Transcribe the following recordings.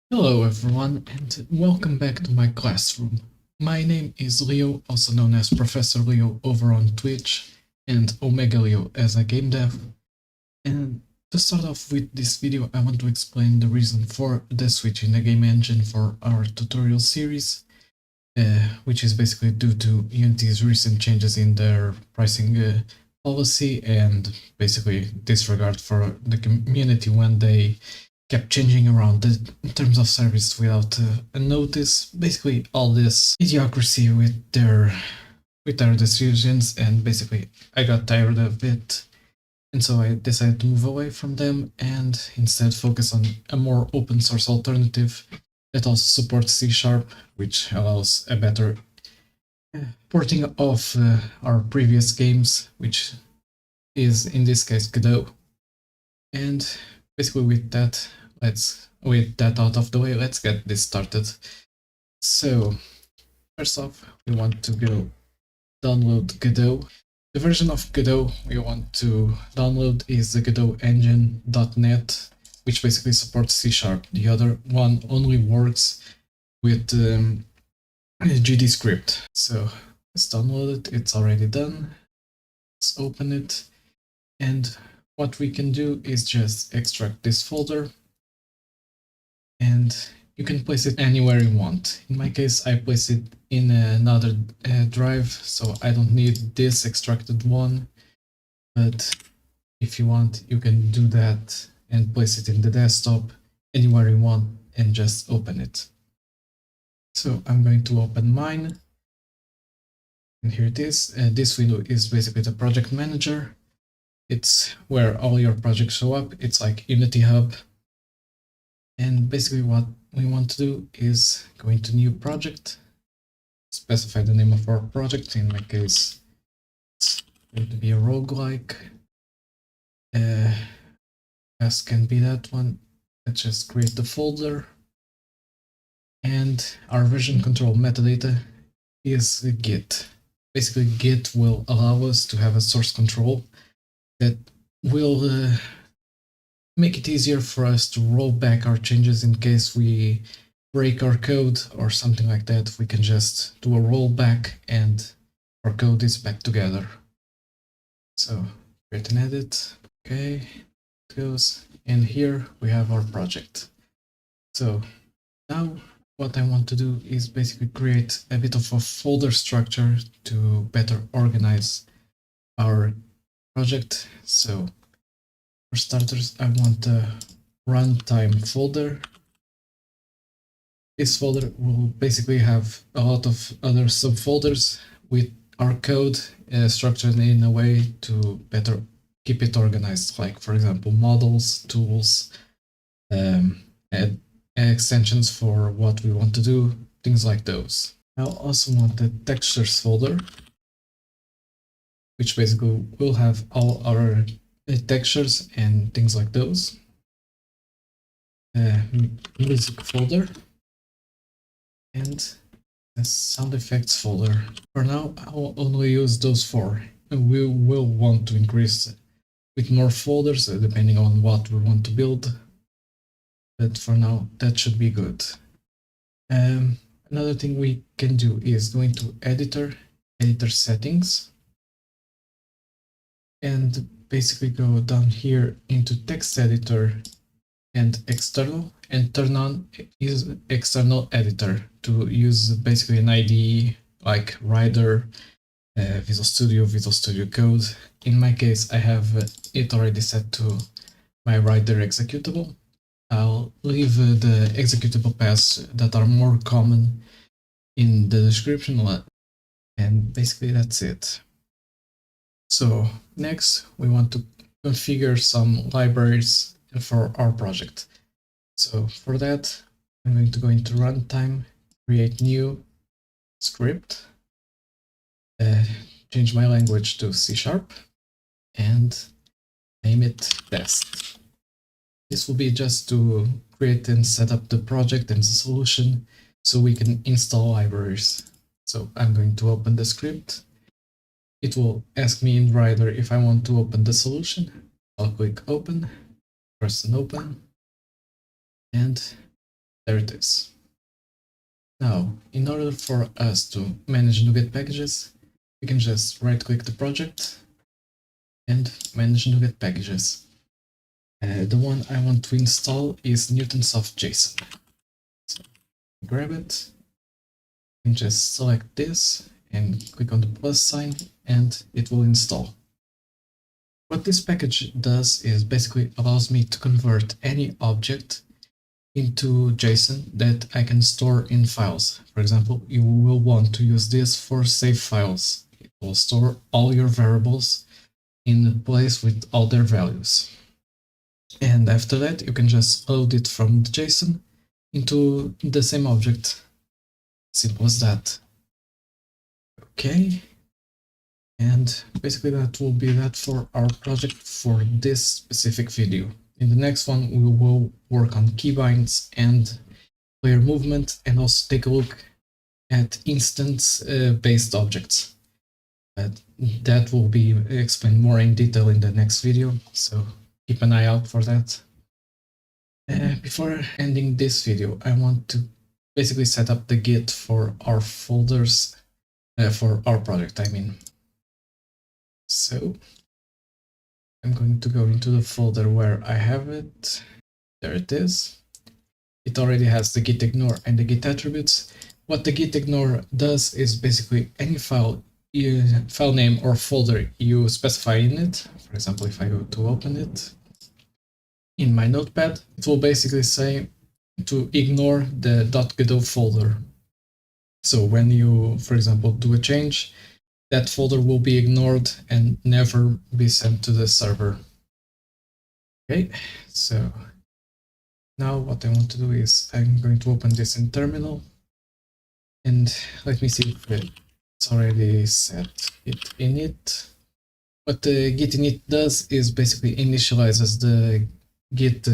Hello everyone and welcome back to my classroom. My name is Leo, also known as Professor Leo over on Twitch and Omega Leo as a game dev. And to start off with this video, I want to explain the reason for the switch in the game engine for our tutorial series, which is basically due to Unity's recent changes in their pricing policy and basically disregard for the community when they kept changing around the terms of service without a notice. Basically, all this idiocracy with their decisions, and basically I got tired of it, and so I decided to move away from them and instead focus on a more open source alternative that also supports C#, which allows a better porting of our previous games, which is in this case Godot. And basically with that out of the way, let's get this started. So first off, we want to go download Godot. The version of Godot we want to download is the Godot engine.net, which basically supports C#. The other one only works with GD script. So let's download it. It's already done. Let's open it. And what we can do is just extract this folder, and you can place it anywhere you want. In my case, I place it in another drive, so I don't need this extracted one. But if you want, you can do that and place it in the desktop anywhere you want and just open it. So I'm going to open mine. And here it is. This window is basically the project manager. It's where all your projects show up. It's like Unity Hub. And basically what we want to do is go into new project, specify the name of our project. In my case, it's going to be a roguelike. As can be that one. Let's just create the folder. And our version control metadata is Git. Basically, Git will allow us to have a source control that will make it easier for us to roll back our changes in case we break our code or something like that. We can just do a rollback and our code is back together. So create an edit. Okay, it goes. And here we have our project. So now what I want to do is basically create a bit of a folder structure to better organize our project. So for starters, I want a runtime folder. This folder will basically have a lot of other subfolders with our code structured in a way to better keep it organized. Like, for example, models, tools, add extensions for what we want to do, things like those. I also want the textures folder, which basically will have all our textures and things like those. Music folder and a sound effects folder. For now, I will only use those four, and we will want to increase with more folders depending on what we want to build. But for now, that should be good. Another thing we can do is go into editor settings, and basically go down here into text editor and external, and turn on is external editor to use basically an IDE like Rider, Visual Studio Code. In my case, I have it already set to my Rider executable. I'll leave the executable paths that are more common in the description, and basically that's it. So next, we want to configure some libraries for our project. So for that, I'm going to go into runtime, create new script, change my language to C#, and name it test. This will be just to create and set up the project and the solution so we can install libraries. So I'm going to open the script. It will ask me in Rider if I want to open the solution. I'll click open, press an open, and There it is. Now, in order for us to manage NuGet packages, we can just right-click the project and manage NuGet packages. The one I want to install is Newtonsoft.Json. So grab it and just select this and click on the plus sign and it will install. What this package does is basically allows me to convert any object into JSON that I can store in files. For example, you will want to use this for save files. It will store all your variables in a place with all their values. And after that, you can just load it from the JSON into the same object. Simple as that. Okay. And basically that will be that for our project for this specific video. In the next one, we will work on keybinds and player movement and also take a look at instance-based objects. That will be explained more in detail in the next video, so keep an eye out for that. Before ending this video, I want to basically set up the Git for our folders, for our project, I mean. So I'm going to go into the folder where I have it. There it is. It already has the git ignore and the git attributes. What the git ignore does is basically any file name or folder you specify in it. For example, if I go to open it in my notepad, it will basically say to ignore the .godot folder. So when you, for example, do a change, that folder will be ignored and never be sent to the server. Okay, so now what I want to do is I'm going to open this in terminal and let me see if it's already set git init. What the git init does is basically initializes the git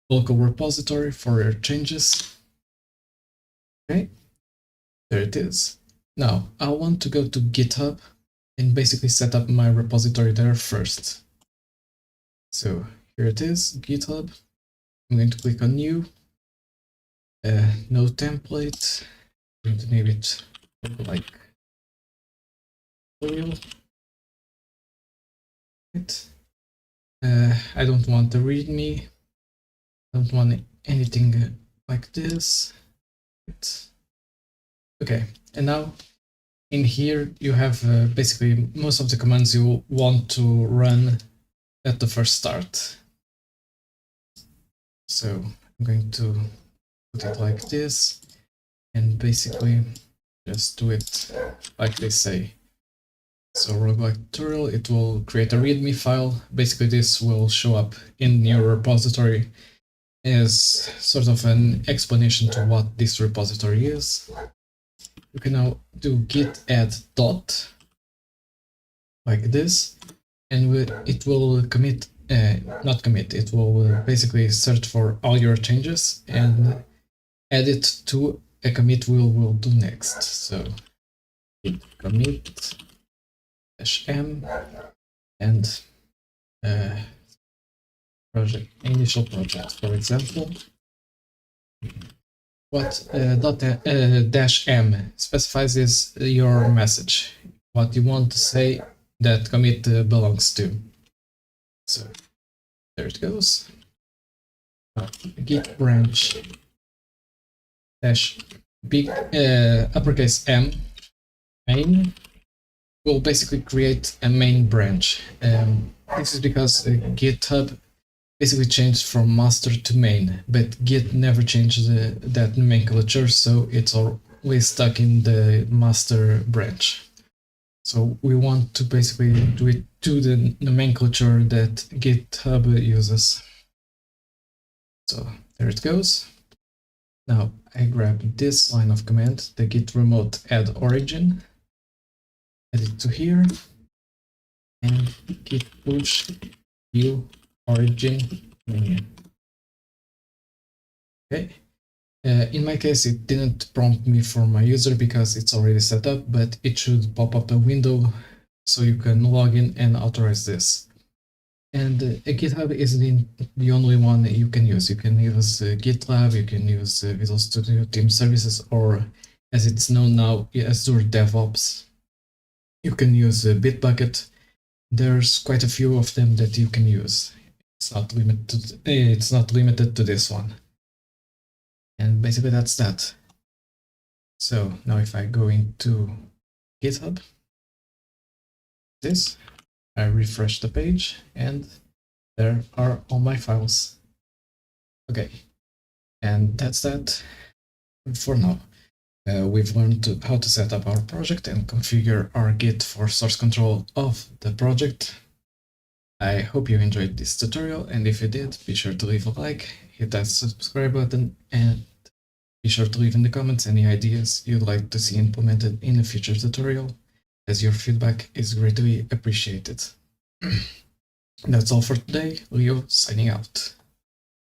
local repository for your changes. Okay, there it is. Now, I want to go to GitHub and basically set up my repository there first. So here it is, GitHub. I'm going to click on New, no template. I'm going to name it like tutorial. I don't want the README. I don't want anything like this. Okay, and now in here you have basically most of the commands you want to run at the first start. So I'm going to put it like this and basically just do it like they say. So roguelike tutorial, it will create a readme file. Basically this will show up in your repository as sort of an explanation to what this repository is. You can now do git add dot like this, and it will commit, not commit, it will basically search for all your changes and add it to a commit we will do next. So git commit -m and project initial project, for example. What -m specifies is your message, what you want to say that commit belongs to. So there it goes. Git branch big uppercase M main will basically create a main branch. This is because GitHub basically changed from master to main, but Git never changed that nomenclature, so it's always stuck in the master branch. So we want to basically do it to the nomenclature that GitHub uses. So there it goes. Now I grab this line of command, the git remote add origin, add it to here, and git push new origin main. Okay. In my case, it didn't prompt me for my user because it's already set up, but it should pop up a window so you can log in and authorize this. And GitHub is the only one that you can use. You can use GitLab, you can use Visual Studio Team Services, or as it's known now, Azure DevOps. You can use Bitbucket. There's quite a few of them that you can use. It's not limited to this one. And basically that's that. So now if I go into GitHub, I refresh the page and there are all my files. Okay, and that's that for now. We've learned how to set up our project and configure our Git for source control of the project. I hope you enjoyed this tutorial, and if you did, be sure to leave a like, hit that subscribe button, and be sure to leave in the comments any ideas you'd like to see implemented in a future tutorial, as your feedback is greatly appreciated. That's all for today. Leo signing out.